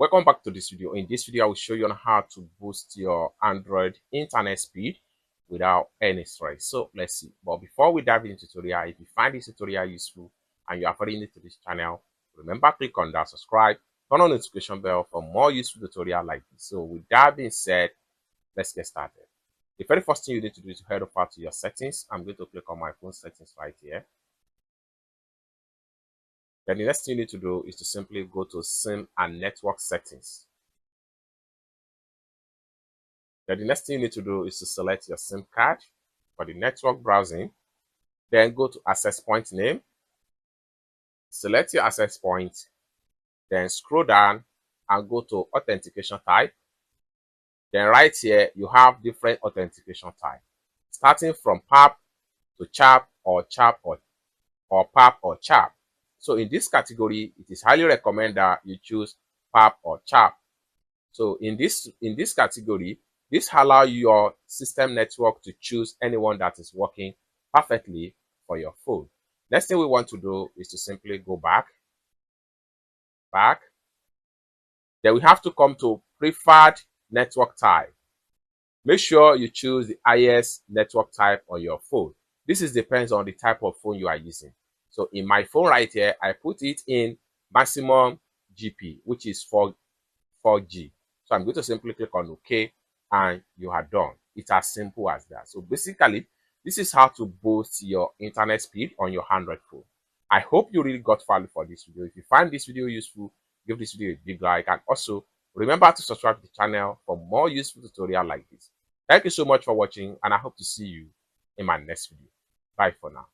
Welcome back to this video. In this video, I will show you on how to boost your Android internet speed without any stress. So let's see. But before we dive into the tutorial, if you find this tutorial useful and you are very new to this channel, remember click on that subscribe, turn on the notification bell for more useful tutorial like this. So with that being said, let's get started. The very first thing you need to do is to head over to your settings. I'm going to click on my phone settings right here. Then the next thing you need to do is to simply go to SIM and network settings. Then the next thing you need to do is to select your SIM card for the network browsing. Then go to access point name. Select your access point. Then scroll down and go to authentication type. Then right here, you have different authentication type, starting from PAP to CHAP or CHAP or PAP or CHAP. So in this category, it is highly recommended that you choose PAP or CHAP. So in this category, this allows your system network to choose anyone that is working perfectly for your phone. Next thing we want to do is to simply go back. Then we have to come to preferred network type. Make sure you choose the highest network type on your phone. This depends on the type of phone you are using. So in my phone right here, I put it in maximum GP, which is 4G. So I'm going to simply click on OK and you are done. It's as simple as that. So basically, this is how to boost your internet speed on your Android phone. I hope you really got value for this video. If you find this video useful, give this video a big like, and also remember to subscribe to the channel for more useful tutorials like this. Thank you so much for watching, and I hope to see you in my next video. Bye for now.